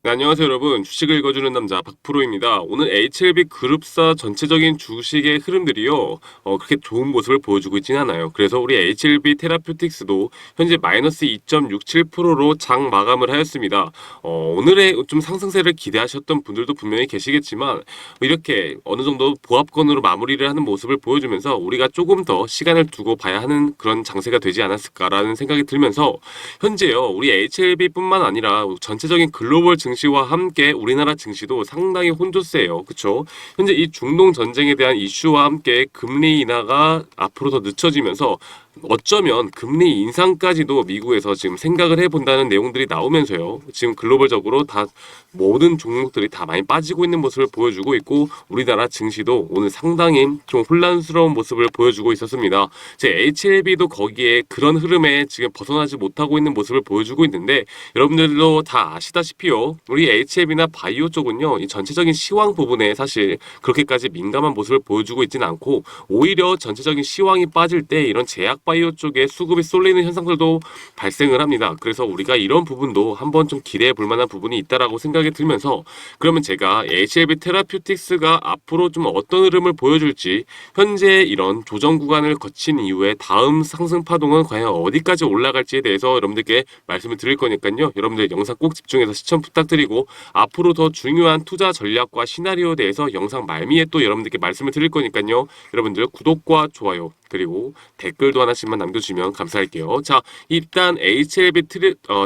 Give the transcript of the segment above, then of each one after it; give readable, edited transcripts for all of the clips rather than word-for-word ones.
네, 안녕하세요 여러분. 주식을 읽어주는 남자 박프로입니다. 오늘 HLB 그룹사 전체적인 주식의 흐름들이요 그렇게 좋은 모습을 보여주고 있진 않아요. 그래서 우리 HLB 테라퓨틱스도 현재 마이너스 2.67%로 장 마감을 하였습니다. 오늘의 좀 상승세를 기대하셨던 분들도 분명히 계시겠지만 이렇게 어느 정도 보합권으로 마무리를 하는 모습을 보여주면서 우리가 조금 더 시간을 두고 봐야 하는 그런 장세가 되지 않았을까라는 생각이 들면서 현재요 우리 HLB뿐만 아니라 전체적인 글로벌 증시와 함께 우리나라 증시도 상당히 혼조세예요. 그쵸? 현재 이 중동 전쟁에 대한 이슈와 함께 금리 인하가 앞으로 더 늦춰지면서 어쩌면 금리 인상까지도 미국에서 지금 생각을 해본다는 내용들이 나오면서요. 지금 글로벌적으로 다 모든 종목들이 다 많이 빠지고 있는 모습을 보여주고 있고 우리나라 증시도 오늘 상당히 좀 혼란스러운 모습을 보여주고 있었습니다. 제 HLB도 거기에 그런 흐름에 지금 벗어나지 못하고 있는 모습을 보여주고 있는데 여러분들도 다 아시다시피요. 우리 HLB나 바이오 쪽은요. 이 전체적인 시황 부분에 사실 그렇게까지 민감한 모습을 보여주고 있지는 않고 오히려 전체적인 시황이 빠질 때 이런 제약 바이오 쪽에 수급이 쏠리는 현상들도 발생을 합니다. 그래서 우리가 이런 부분도 한번 좀 기대해 볼 만한 부분이 있다라고 생각이 들면서 그러면 제가 HLB 테라퓨틱스가 앞으로 좀 어떤 흐름을 보여줄지 현재 이런 조정 구간을 거친 이후에 다음 상승 파동은 과연 어디까지 올라갈지에 대해서 여러분들께 말씀을 드릴 거니까요. 여러분들 영상 꼭 집중해서 시청 부탁드리고 앞으로 더 중요한 투자 전략과 시나리오에 대해서 영상 말미에 또 여러분들께 말씀을 드릴 거니까요. 여러분들 구독과 좋아요 그리고 댓글도 하나씩만 남겨주시면 감사할게요. 자, 일단 HLB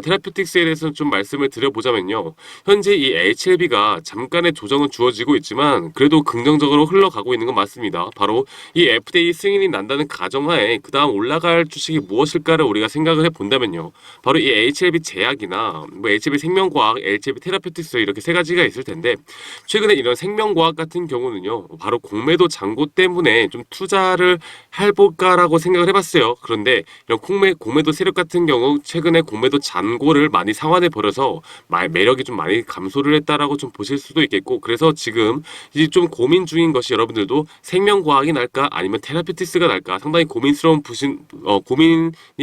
테라퓨틱스에 대해서 좀 말씀을 드려보자면요. 현재 이 HLB가 잠깐의 조정은 주어지고 있지만 그래도 긍정적으로 흘러가고 있는 건 맞습니다. 바로 이 FDA 승인이 난다는 가정하에 그 다음 올라갈 주식이 무엇일까를 우리가 생각을 해본다면요. 바로 이 HLB 제약이나 뭐 HLB 생명과학, HLB 테라퓨틱스 이렇게 세 가지가 있을 텐데 최근에 이런 생명과학 같은 경우는요. 바로 공매도 잔고 때문에 좀 투자를 해볼까라고 생각을 해봤어요. 그런데 이런 공매도 세력 같은 경우 최근에 공매도 잔고를 많이 상환해 버려서 매력이 좀 많이 감소를 했다라고 좀 보실 수도 있겠고 그래서 지금 이제 좀 고민 중인 것이 여러분들도 생명과학이 날까 아니면 테라피티스가 날까 상당히 고민이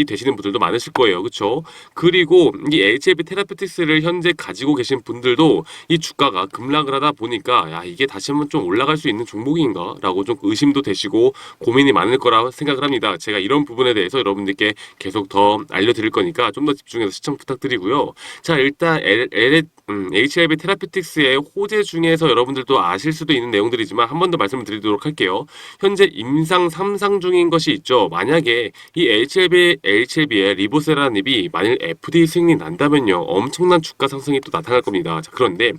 되시는 분들도 많으실 거예요. 그렇죠? 그리고 이 HLB 테라피티스를 현재 가지고 계신 분들도 이 주가가 급락을 하다 보니까 야 이게 다시 한번 좀 올라갈 수 있는 종목인가라고 좀 의심도 되시고 고민이 많을 거라 생각을 합니다. 제가 이런 부분에 대해서 여러분들께 계속 더 알려드릴 거니까 좀 더 집중해서 시청 부탁드리고요. 자, 일단 HLB 테라피틱스의 호재 중에서 여러분들도 아실 수도 있는 내용들이지만 한 번 더 말씀을 드리도록 할게요. 현재 임상 3상 중인 것이 있죠. 만약에 이 HLB의 리보세라닙이 만일 FDA 승인이 난다면요. 엄청난 주가 상승이 또 나타날 겁니다. 자, 그런데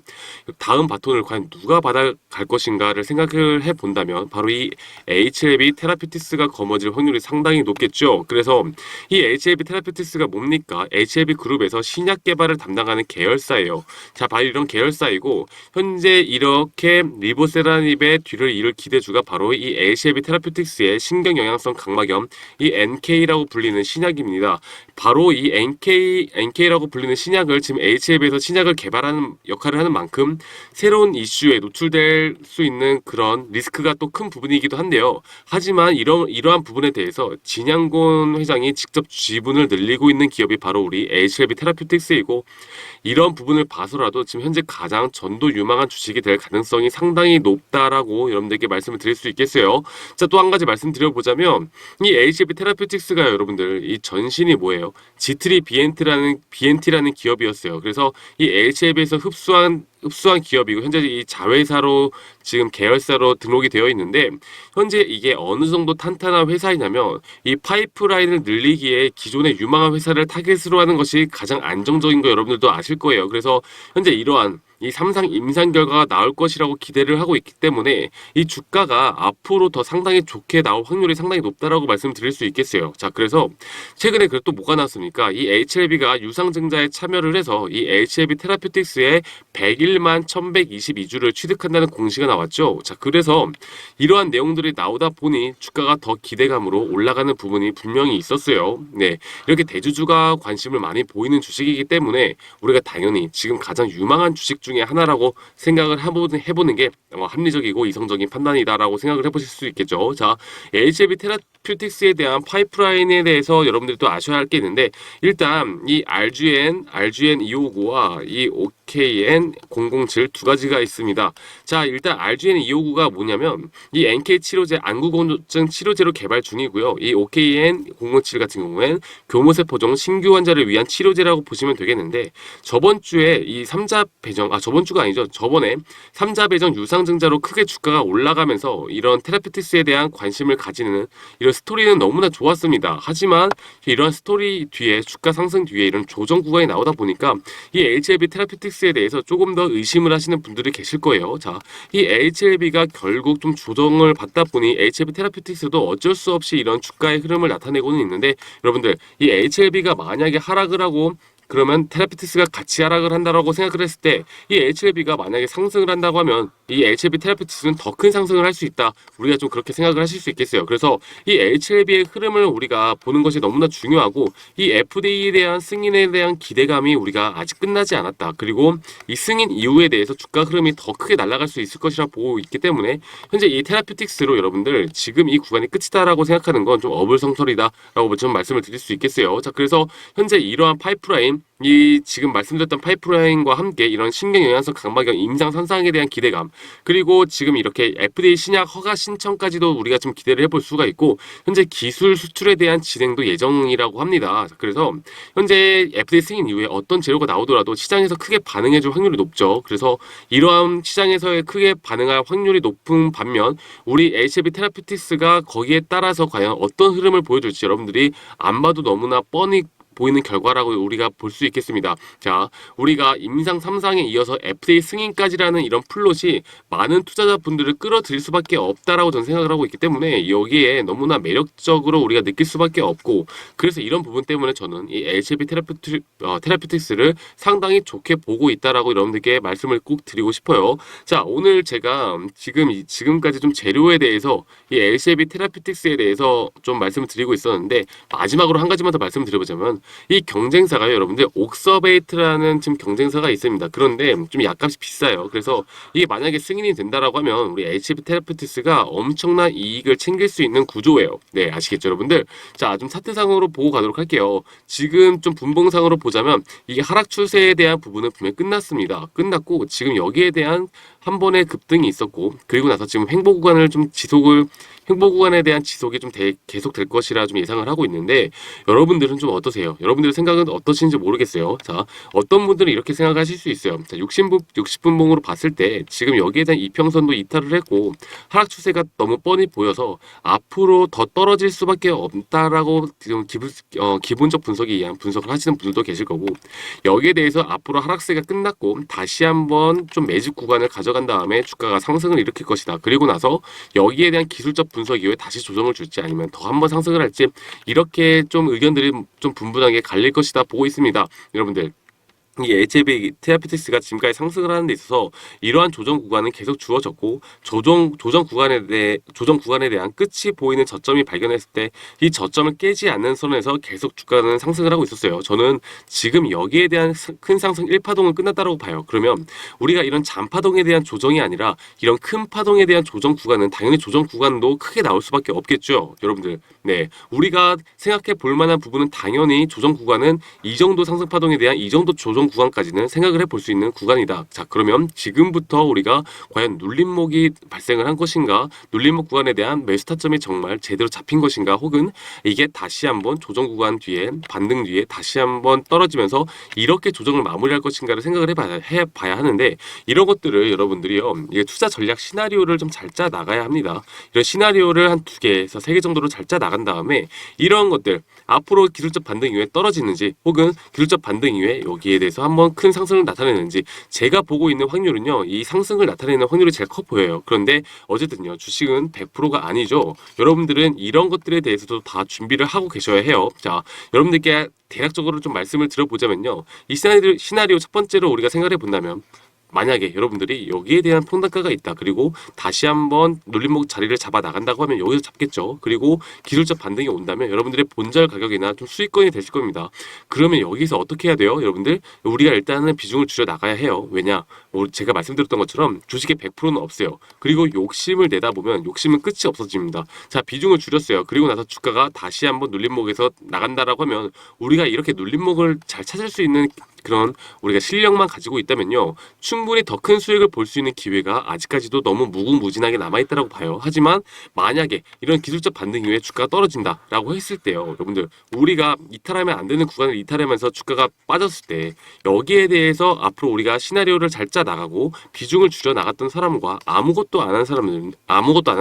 다음 바톤을 과연 누가 받아갈 것인가를 생각을 해본다면 바로 이 HLB 테라피티스가 거머쥘 확률이 상당히 높겠죠. 그래서 이 HLB 테라피티스가 뭡니까? HLB 그룹에서 신약 개발을 담당하는 계열사예요. 자, 바로 이런 계열사이고 현재 이렇게 리보세라닙의 뒤를 이을 기대주가 바로 이 HLB 테라피틱스의 신경영양성 강막염 이 NK라고 불리는 신약입니다. 바로 이 NK라고 불리는 신약을 지금 HLB에서 신약을 개발하는 역할을 하는 만큼 새로운 이슈에 노출될 수 있는 그런 리스크가 또 큰 부분이기도 한데요. 하지만 이러한 부분에 대해서 진양곤 회장이 직접 지분을 늘리고 있는 기업이 바로 우리 HLB 테라퓨틱스이고 이런 부분을 봐서라도 지금 현재 가장 전도 유망한 주식이 될 가능성이 상당히 높다라고 여러분들께 말씀을 드릴 수 있겠어요. 자, 또 한 가지 말씀드려보자면 이 HLB 테라퓨틱스가 여러분들 이 전신이 뭐예요? G3 BNT라는 기업이었어요. 그래서 이 HLB에서 흡수한 기업이고 현재 이 자회사로 지금 계열사로 등록이 되어 있는데 현재 이게 어느 정도 탄탄한 회사이냐면 이 파이프라인을 늘리기에 기존의 유망한 회사를 타겟으로 하는 것이 가장 안정적인 거 여러분들도 아실 거예요. 그래서 현재 이러한 이 3상 임상 결과가 나올 것이라고 기대를 하고 있기 때문에 이 주가가 앞으로 더 상당히 좋게 나올 확률이 상당히 높다라고 말씀드릴 수 있겠어요. 자, 그래서 최근에 또 뭐가 나왔습니까? 이 HLB가 유상증자에 참여를 해서 이 HLB 테라퓨틱스의 101만 1122주를 취득한다는 공시가 나왔죠. 자, 그래서 이러한 내용들이 나오다 보니 주가가 더 기대감으로 올라가는 부분이 분명히 있었어요. 네, 이렇게 대주주가 관심을 많이 보이는 주식이기 때문에 우리가 당연히 지금 가장 유망한 주식 중에 하나라고 생각을 해보는 게 합리적이고 이성적인 판단이다라고 생각을 해보실 수 있겠죠. 자, HLB 테라퓨틱스에 대한 파이프라인에 대해서 여러분들이 또 아셔야 할 게 있는데, 일단 이 RGN-259와 이 OKN-007 두 가지가 있습니다. 자, 일단 RGN-259가 뭐냐면 이 NK 치료제, 안구건조증 치료제로 개발 중이고요. 이 OKN-007 같은 경우엔 교모세포종 신규 환자를 위한 치료제라고 보시면 되겠는데, 저번 주에 이 삼자 배정, 저번 주가 아니죠. 저번에 삼자 배정 유상 증자로 크게 주가가 올라가면서 이런 테라피틱스에 대한 관심을 가지는 이런 스토리는 너무나 좋았습니다. 하지만 이런 스토리 뒤에, 주가 상승 뒤에 이런 조정 구간이 나오다 보니까 이 HLB 테라피틱스에 대해서 조금 더 의심을 하시는 분들이 계실 거예요. 자, 이 HLB가 결국 좀 조정을 받다 보니 HLB 테라피틱스도 어쩔 수 없이 이런 주가의 흐름을 나타내고는 있는데, 여러분들 이 HLB가 만약에 하락을 하고 그러면 테라피틱스가 같이 하락을 한다라고 생각을 했을 때, 이 HLB가 만약에 상승을 한다고 하면 이 HLB 테라피틱스는 더 큰 상승을 할 수 있다. 우리가 좀 그렇게 생각을 하실 수 있겠어요. 그래서 이 HLB의 흐름을 우리가 보는 것이 너무나 중요하고, 이 FDA에 대한 승인에 대한 기대감이 우리가 아직 끝나지 않았다. 그리고 이 승인 이후에 대해서 주가 흐름이 더 크게 날아갈 수 있을 것이라 보고 있기 때문에 현재 이 테라피틱스로 여러분들 지금 이 구간이 끝이다라고 생각하는 건 좀 어불성설이다라고 좀 말씀을 드릴 수 있겠어요. 자, 그래서 현재 이러한 파이프라인, 이 지금 말씀드렸던 파이프라인과 함께 이런 신경영양소 강박염 임상 선상에 대한 기대감, 그리고 지금 이렇게 FDA 신약 허가 신청까지도 우리가 좀 기대를 해볼 수가 있고, 현재 기술 수출에 대한 진행도 예정이라고 합니다. 그래서 현재 FDA 승인 이후에 어떤 재료가 나오더라도 시장에서 크게 반응해줄 확률이 높죠. 그래서 이러한 시장에서의 크게 반응할 확률이 높은 반면 우리 HLB 테라피틱스가 거기에 따라서 과연 어떤 흐름을 보여줄지 여러분들이 안 봐도 너무나 뻔히 보이는 결과라고 우리가 볼 수 있겠습니다. 자, 우리가 임상 3상에 이어서 FDA 승인까지라는 이런 플롯이 많은 투자자분들을 끌어들일 수밖에 없다라고 저는 생각을 하고 있기 때문에 여기에 너무나 매력적으로 우리가 느낄 수밖에 없고, 그래서 이런 부분 때문에 저는 이 HLB 테라피틱스를 상당히 좋게 보고 있다라고 여러분들께 말씀을 꼭 드리고 싶어요. 자, 오늘 제가 지금까지 좀 재료에 대해서 이 HLB 테라피틱스에 대해서 좀 말씀을 드리고 있었는데, 마지막으로 한 가지만 더 말씀드려보자면, 이 경쟁사가요, 여러분들 옥서베이트라는 지금 경쟁사가 있습니다. 그런데 좀 약값이 비싸요. 그래서 이게 만약에 승인이 된다라고 하면 우리 HLB 테라피틱스가 엄청난 이익을 챙길 수 있는 구조예요. 네, 아시겠죠, 여러분들? 자, 좀 차트상으로 보고 가도록 할게요. 지금 좀 분봉상으로 보자면 이게 하락 추세에 대한 부분은 분명히 끝났습니다. 끝났고 지금 여기에 대한 한 번의 급등이 있었고, 그리고 나서 지금 횡보 구간에 대한 지속이 좀 계속 될 것이라 좀 예상을 하고 있는데, 여러분들은 좀 어떠세요? 여러분들의 생각은 어떠신지 모르겠어요. 자, 어떤 분들은 이렇게 생각하실 수 있어요. 자, 60분봉으로 봤을 때 지금 여기에 대한 이평선도 이탈을 했고 하락 추세가 너무 뻔히 보여서 앞으로 더 떨어질 수밖에 없다라고 지금 기본적 분석에 의한 분석을 하시는 분들도 계실 거고, 여기에 대해서 앞으로 하락세가 끝났고 다시 한번 좀 매집 구간을 가져간 다음에 주가가 상승을 일으킬 것이다. 그리고 나서 여기에 대한 기술적 분석 이후에 다시 조정을 줄지 아니면 더 한번 상승을 할지, 이렇게 좀 의견들이 좀 분분하게 갈릴 것이다 보고 있습니다. 여러분들, 이 HLB 테라피틱스가 지금까지 상승을 하는 데 있어서 이러한 조정 구간은 계속 주어졌고, 조정 구간에 대한 끝이 보이는 저점이 발견했을 때 이 저점을 깨지 않는 선에서 계속 주가는 상승을 하고 있었어요. 저는 지금 여기에 대한 큰 상승 1파동은 끝났다고 봐요. 그러면 우리가 이런 잔파동에 대한 조정이 아니라 이런 큰 파동에 대한 조정 구간은 당연히 조정 구간도 크게 나올 수밖에 없겠죠, 여러분들. 네, 우리가 생각해 볼 만한 부분은 당연히 조정 구간은 이 정도 상승 파동에 대한 이 정도 조정 구간까지는 생각을 해볼 수 있는 구간이다. 자, 그러면 지금부터 우리가 과연 눌림목이 발생을 한 것인가, 눌림목 구간에 대한 매수 타점이 정말 제대로 잡힌 것인가, 혹은 이게 다시 한번 조정 구간 뒤에 반등 뒤에 다시 한번 떨어지면서 이렇게 조정을 마무리할 것인가를 생각을 해봐야 하는데, 이런 것들을 여러분들이요, 이게 투자 전략 시나리오를 좀 잘 짜 나가야 합니다. 이런 시나리오를 한 2개에서 3개 정도로 잘 짜 나간 다음에 이런 것들 앞으로 기술적 반등 이후에 떨어지는지, 혹은 기술적 반등 이후에 여기에 대해서 한번 큰 상승을 나타내는지, 제가 보고 있는 확률은요, 이 상승을 나타내는 확률이 제일 커 보여요. 그런데 어쨌든요, 주식은 100%가 아니죠. 여러분들은 이런 것들에 대해서도 다 준비를 하고 계셔야 해요. 자, 여러분들께 대략적으로 좀 말씀을 드려보자면요, 이 시나리오 첫 번째로 우리가 생각해 본다면 만약에 여러분들이 여기에 대한 평단가가 있다. 그리고 다시 한번 눌림목 자리를 잡아 나간다고 하면 여기서 잡겠죠. 그리고 기술적 반등이 온다면 여러분들의 본절 가격이나 좀 수익권이 되실 겁니다. 그러면 여기서 어떻게 해야 돼요? 여러분들 우리가 일단은 비중을 줄여 나가야 해요. 왜냐? 제가 말씀드렸던 것처럼 주식의 100%는 없어요. 그리고 욕심을 내다 보면 욕심은 끝이 없어집니다. 자, 비중을 줄였어요. 그리고 나서 주가가 다시 한번 눌림목에서 나간다라고 하면 우리가 이렇게 눌림목을 잘 찾을 수 있는 그런 우리가 실력만 가지고 있다면요, 충분히 더 큰 수익을 볼 수 있는 기회가 아직까지도 너무 무궁무진하게 남아있다고 봐요. 하지만 만약에 이런 기술적 반등 이후에 주가가 떨어진다라고 했을 때요, 여러분들 우리가 이탈하면 안 되는 구간을 이탈하면서 주가가 빠졌을 때 여기에 대해서 앞으로 우리가 시나리오를 잘 짜 나가고 비중을 줄여 나갔던 사람과 아무것도 안 한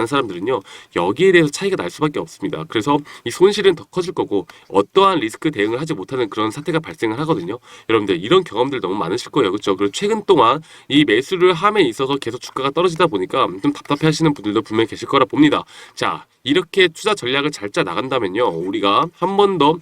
사람들은요, 여기에 대해서 차이가 날 수밖에 없습니다. 그래서 이 손실은 더 커질 거고 어떠한 리스크 대응을 하지 못하는 그런 사태가 발생을 하거든요. 여러분들 이런 경험들 너무 많으실 거예요. 그렇죠? 그리고 최근 동안 이 매수를 함에 있어서 계속 주가가 떨어지다 보니까 좀 답답해 하시는 분들도 분명히 계실 거라 봅니다. 자, 이렇게 투자 전략을 잘 짜 나간다면요, 우리가 한 번 더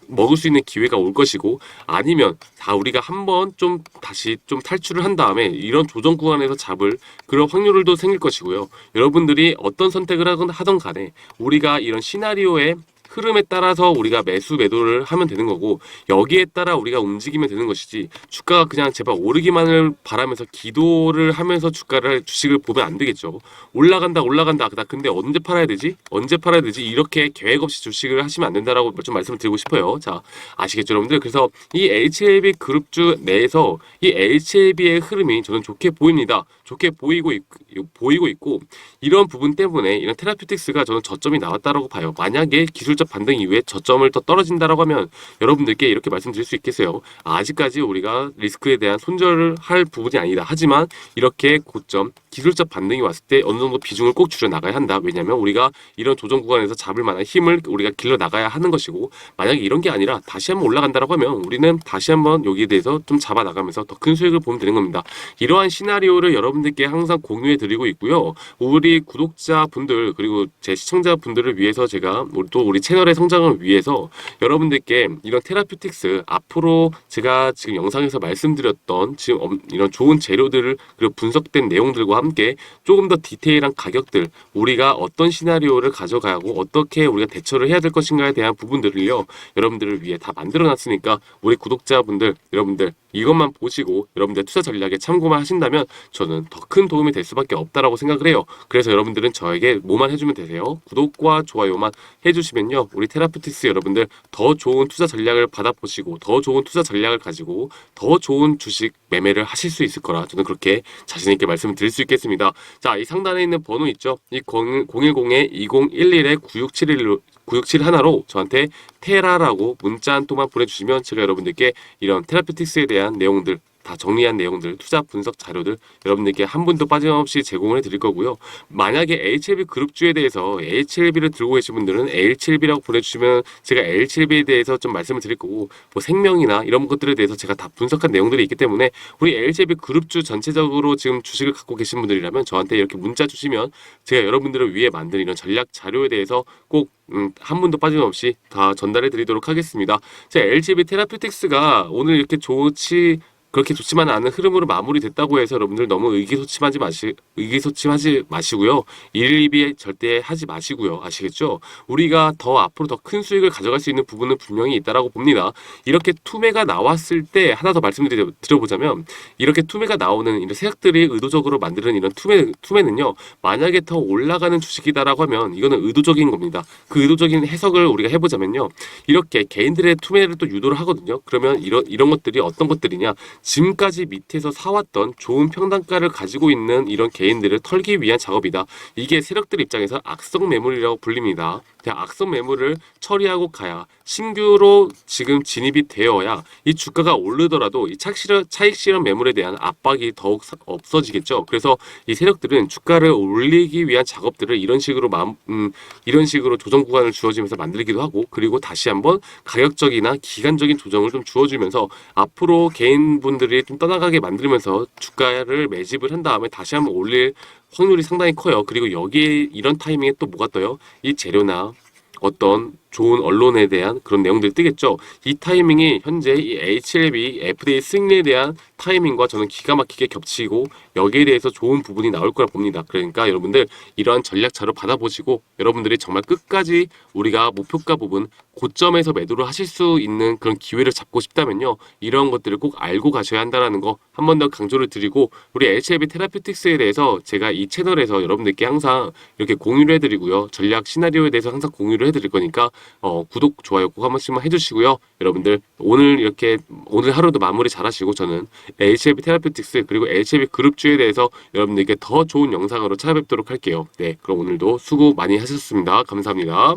먹을 수 있는 기회가 올 것이고, 아니면 다 우리가 한번 좀 다시 좀 탈출을 한 다음에 이런 조정 구간에서 잡을 그런 확률도 생길 것이고요. 여러분들이 어떤 선택을 하던 간에 우리가 이런 시나리오에 흐름에 따라서 우리가 매수 매도를 하면 되는 거고, 여기에 따라 우리가 움직이면 되는 것이지, 주가가 그냥 제발 오르기만을 바라면서 기도를 하면서 주식을 보면 안 되겠죠. 올라간다 근데 언제 팔아야 되지 이렇게 계획 없이 주식을 하시면 안 된다라고 좀 말씀을 드리고 싶어요. 자, 아시겠죠 여러분들? 그래서 이 HLB 그룹주 내에서 이 HLB의 흐름이 저는 좋게 보입니다. 좋게 보이고 있고, 이런 부분 때문에 이런 테라퓨틱스가 저는 저점이 나왔다라고 봐요. 만약에 기술적 반등 이후에 저점을 더 떨어진다라고 하면 여러분들께 이렇게 말씀드릴 수 있겠어요. 아직까지 우리가 리스크에 대한 손절을 할 부분이 아니다. 하지만 이렇게 고점 기술적 반등이 왔을 때 어느 정도 비중을 꼭 줄여 나가야 한다. 왜냐하면 우리가 이런 조정 구간에서 잡을 만한 힘을 우리가 길러 나가야 하는 것이고, 만약에 이런 게 아니라 다시 한번 올라간다라고 하면 우리는 다시 한번 여기에 대해서 좀 잡아 나가면서 더 큰 수익을 보면 되는 겁니다. 이러한 시나리오를 여러분들께 항상 공유해 드리고 있고요. 우리 구독자분들 그리고 제 시청자분들을 위해서 제가 또 우리 채널의 성장을 위해서 여러분들께 이런 테라퓨틱스 앞으로 제가 지금 영상에서 말씀드렸던 지금 이런 좋은 재료들을 그리고 분석된 내용들과 함께 조금 더 디테일한 가격들, 우리가 어떤 시나리오를 가져가고 어떻게 우리가 대처를 해야 될 것인가에 대한 부분들을요, 여러분들을 위해 다 만들어 놨으니까 우리 구독자분들 여러분들 이것만 보시고 여러분들 투자 전략에 참고만 하신다면 저는 더 큰 도움이 될 수밖에 없다라고 생각을 해요. 그래서 여러분들은 저에게 뭐만 해주면 되세요. 구독과 좋아요만 해주시면요, 우리 테라퓨틱스 여러분들 더 좋은 투자 전략을 받아보시고 더 좋은 투자 전략을 가지고 더 좋은 주식 매매를 하실 수 있을 거라 저는 그렇게 자신 있게 말씀을 드릴 수 있겠습니다. 자, 이 상단에 있는 번호 있죠? 이 010-2011-9671로 9671로 저한테 테라라고 문자 한 통만 보내주시면 제가 여러분들께 이런 테라퓨틱스에 대한 내용들 다 정리한 내용들, 투자 분석 자료들 여러분들께 한 분도 빠짐없이 제공을 해드릴 거고요. 만약에 HLB 그룹주에 대해서 HLB를 들고 계신 분들은 L7B라고 보내주시면 제가 L7B에 대해서 좀 말씀을 드릴 거고, 뭐 생명이나 이런 것들에 대해서 제가 다 분석한 내용들이 있기 때문에 우리 HLB 그룹주 전체적으로 지금 주식을 갖고 계신 분들이라면 저한테 이렇게 문자 주시면 제가 여러분들을 위해 만든 이런 전략 자료에 대해서 꼭 한 분도 빠짐없이 다 전달해 드리도록 하겠습니다. 자, LGB 테라퓨틱스가 오늘 이렇게 그렇게 좋지만 않은 흐름으로 마무리됐다고 해서 여러분들 너무 의기소침하지 마시고요. 일일비 절대 하지 마시고요. 아시겠죠? 우리가 더 앞으로 더 큰 수익을 가져갈 수 있는 부분은 분명히 있다라고 봅니다. 이렇게 투매가 나왔을 때 하나 더 말씀드려보자면, 이렇게 투매가 나오는 이런 세력들이 의도적으로 만드는 이런 투매는요, 만약에 더 올라가는 주식이다라고 하면 이거는 의도적인 겁니다. 그 의도적인 해석을 우리가 해보자면요, 이렇게 개인들의 투매를 또 유도를 하거든요. 그러면 이런 것들이 어떤 것들이냐, 지금까지 밑에서 사왔던 좋은 평단가를 가지고 있는 이런 개인들을 털기 위한 작업이다. 이게 세력들 입장에서 악성 매물이라고 불립니다. 악성 매물을 처리하고 가야 신규로 지금 진입이 되어야 이 주가가 오르더라도 이 차익 실현 매물에 대한 압박이 더욱 없어지겠죠. 그래서 이 세력들은 주가를 올리기 위한 작업들을 이런 식으로 조정 구간을 주어지면서 만들기도 하고, 그리고 다시 한번 가격적이나 기간적인 조정을 좀 주어주면서 앞으로 개인분들이 좀 떠나가게 만들면서 주가를 매집을 한 다음에 다시 한번 올릴 확률이 상당히 커요. 그리고 여기에 이런 타이밍에 또 뭐가 떠요? 이 재료나 어떤 좋은 언론에 대한 그런 내용들이 뜨겠죠. 이 타이밍이 현재 이 HLB FDA 승인에 대한 타이밍과 저는 기가 막히게 겹치고 여기에 대해서 좋은 부분이 나올 거라 봅니다. 그러니까 여러분들 이러한 전략 자료 받아보시고 여러분들이 정말 끝까지 우리가 목표가 부분 고점에서 매도를 하실 수 있는 그런 기회를 잡고 싶다면요. 이런 것들을 꼭 알고 가셔야 한다는 거 한 번 더 강조를 드리고 우리 HLB 테라퓨틱스에 대해서 제가 이 채널에서 여러분들께 항상 이렇게 공유를 해드리고요. 전략 시나리오에 대해서 항상 공유를 해드릴 거니까 구독, 좋아요 꼭 한 번씩만 해주시고요. 여러분들 오늘 이렇게 오늘 하루도 마무리 잘 하시고 저는 HLB 테라퓨틱스 그리고 HLB 그룹주에 대해서 여러분들께 더 좋은 영상으로 찾아뵙도록 할게요. 네, 그럼 오늘도 수고 많이 하셨습니다. 감사합니다.